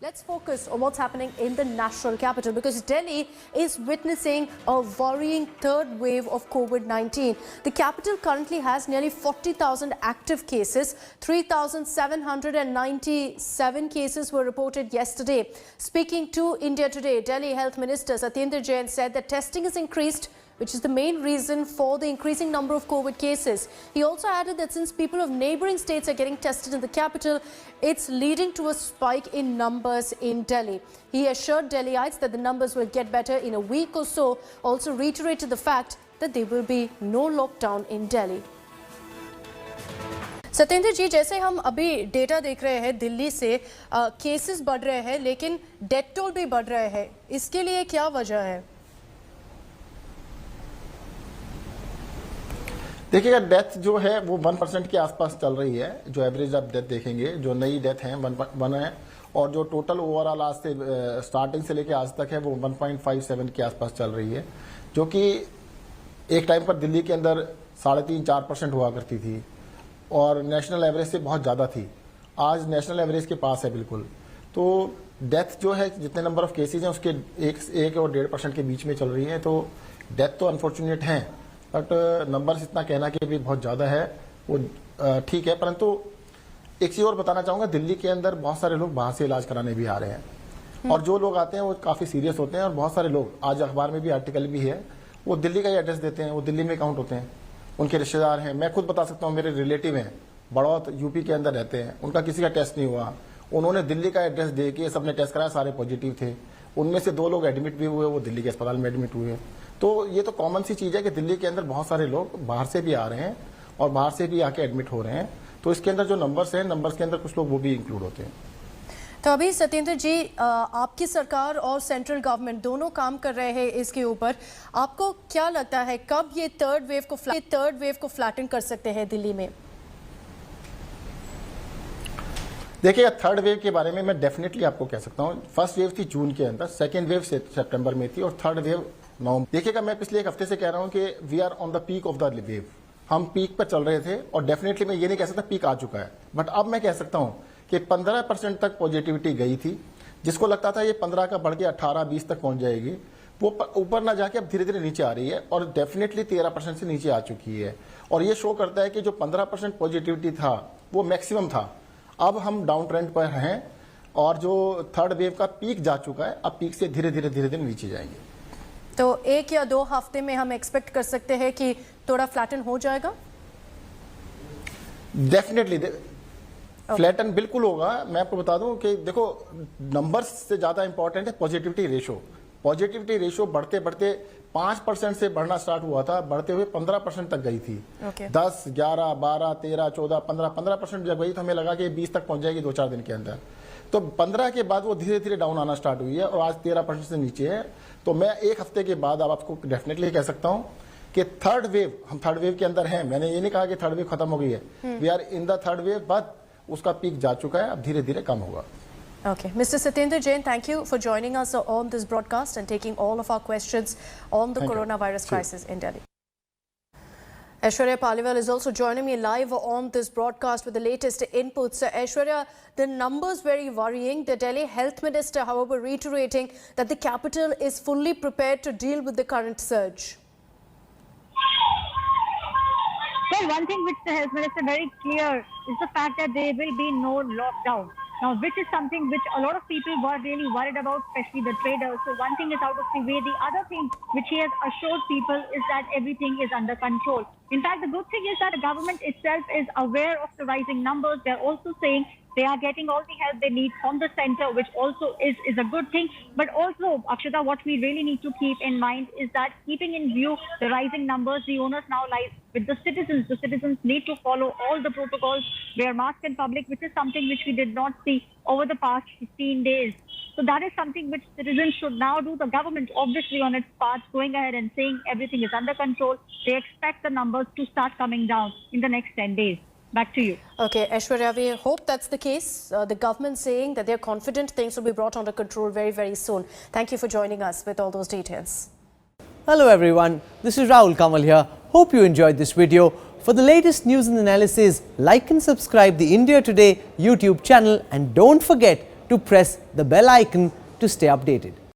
Let's focus on what's happening in the national capital because Delhi is witnessing a worrying third wave of COVID-19. The capital currently has nearly 40,000 active cases. 3,797 cases were reported yesterday. Speaking to India Today, Delhi Health Minister Satyendra Jain said that testing is increased, which is the main reason for the increasing number of COVID cases. He also added that since people of neighbouring states are getting tested in the capital, it's leading to a spike in numbers in Delhi. He assured Delhiites that the numbers will get better in a week or so, also reiterated the fact that there will be no lockdown in Delhi. Satyendra जी, जैसे हम अभी data देख रहे हैं दिल्ली से cases बढ़ रहे हैं लेकिन डेथ टोल भी बढ़ रहे हैं, इसके लिए क्या वजह है? देखिएगा, डेथ जो है वो 1% के आसपास चल रही है। जो एवरेज आप डेथ देखेंगे, जो नई डेथ हैं 1 है और जो टोटल ओवरऑल आज से स्टार्टिंग से लेके आज तक है वो 1.57 के आसपास चल रही है, जो कि एक टाइम पर दिल्ली के अंदर 3.5-4% हुआ करती थी और नेशनल एवरेज से बहुत ज़्यादा थी। आज नेशनल एवरेज के पास है बिल्कुल। तो डेथ जो है, जितने नंबर ऑफ केसेज हैं उसके 1 और 1.5% के बीच में चल रही है। तो डेथ तो अनफॉर्चुनेट हैं, बट नंबर्स इतना कहना कि भी बहुत ज़्यादा है वो ठीक है। परंतु एक चीज़ और बताना चाहूँगा, दिल्ली के अंदर बहुत सारे लोग बाहर से इलाज कराने भी आ रहे हैं और जो लोग आते हैं वो काफ़ी सीरियस होते हैं और बहुत सारे लोग, आज अखबार में भी आर्टिकल भी है, वो दिल्ली का ही एड्रेस देते हैं, वो दिल्ली में काउंट होते हैं, उनके रिश्तेदार हैं। मैं खुद बता सकता हूँ, मेरे रिलेटिव हैं बड़ौत यूपी के अंदर रहते हैं, उनका किसी का टेस्ट नहीं हुआ, उन्होंने दिल्ली का एड्रेस दे के सबने टेस्ट कराया, सारे पॉजिटिव थे। उनमें से 2 लोग एडमिट भी हुए, वो दिल्ली के अस्पताल में एडमिट हुए। तो ये तो कॉमन सी चीज़ है कि दिल्ली के अंदर बहुत सारे लोग बाहर से भी आ रहे हैं और बाहर से भी आके एडमिट हो रहे हैं। तो इसके अंदर जो नंबर्स हैं, नंबर्स के अंदर कुछ लोग वो भी इंक्लूड होते हैं। तो अभी सत्येंद्र जी, आपकी सरकार और सेंट्रल गवर्नमेंट दोनों काम कर रहे हैं इसके ऊपर। आपको क्या लगता है कब ये थर्ड वेव को फ्लैटन कर सकते हैं दिल्ली में? देखिए, थर्ड वेव के बारे में मैं डेफिनेटली आपको कह सकता हूँ। फर्स्ट वेव थी जून के अंदर, सेकेंड वेव सितंबर में थी और थर्ड वेव नवंबर। देखिएगा, मैं पिछले 1 हफ्ते से कह रहा हूँ कि we are on the peak of the wave. हम पीक पर चल रहे थे और डेफिनेटली मैं ये नहीं कह सकता पीक आ चुका है, बट अब मैं कह सकता हूँ कि 15% तक पॉजिटिविटी गई थी। जिसको लगता था ये 15 का बढ़ के 18-20 तक पहुंच जाएगी, वो ऊपर ना जाके अब धीरे धीरे नीचे आ रही है और डेफिनेटली 13% से नीचे आ चुकी है। और ये शो करता है कि जो 15% पॉजिटिविटी था वो मैक्सिमम था। अब हम डाउन ट्रेंड पर हैं और जो थर्ड वेव का पीक जा चुका है, अब पीक से धीरे धीरे नीचे जाएंगे। तो 1 या 2 हफ्ते में हम एक्सपेक्ट कर सकते हैं कि थोड़ा फ्लैटन हो जाएगा? डेफिनेटली फ्लैटन बिल्कुल होगा। मैं आपको बता दूं कि देखो, नंबर्स से ज्यादा इंपॉर्टेंट है पॉजिटिविटी रेशो। पॉजिटिविटी रेशो बढ़ते बढ़ते 5% से बढ़ना स्टार्ट हुआ था, बढ़ते हुए 15% तक गई थी। 10, 11, 12, 13, 14, 15% जब गई तो हमें लगा कि 20 तक पहुंच जाएगी 2-4 दिन के अंदर। तो 15 के बाद वो धीरे धीरे डाउन आना स्टार्ट हुई है और आज 13% से नीचे है। तो मैं 1 हफ्ते के बाद अब आपको डेफिनेटली कह सकता हूं कि हम थर्ड वेव के अंदर हैं। मैंने ये नहीं कहा कि थर्ड वेव खत्म हो गई है, we are in the third wave, but उसका पीक जा चुका है, अब धीरे धीरे कम होगा। Okay, Mr. Satyendra Jain, thank you for joining us on this broadcast and taking all of our questions on the coronavirus crisis in Delhi. Aishwarya Paliwal is also joining me live on this broadcast with the latest inputs. Aishwarya, the numbers very worrying. The Delhi Health Minister, however, reiterating that the capital is fully prepared to deal with the current surge. Well, one thing which the Health Minister very clear is the fact that there will be no lockdown. Now, which is something which a lot of people were really worried about, especially the traders. So one thing is out of the way. The other thing which he has assured people is that everything is under control. In fact, the good thing is that the government itself is aware of the rising numbers. They're also saying they are getting all the help they need from the center, which also is a good thing. But also, Akshata, what we really need to keep in mind is that keeping in view the rising numbers, the onus now lies with the citizens. The citizens need to follow all the protocols, wear masks in public, which is something which we did not see over the past 15 days. So that is something which citizens should now do. The government obviously on its part going ahead and saying everything is under control. They expect the numbers to start coming down in the next 10 days. Back to you. Okay, Aishwarya, we hope that's the case. The government saying that they're confident things will be brought under control very, very soon. Thank you for joining us with all those details. Hello everyone, this is Rahul Kamal here. Hope you enjoyed this video. For the latest news and analysis, like and subscribe the India Today YouTube channel and don't forget to press the bell icon to stay updated.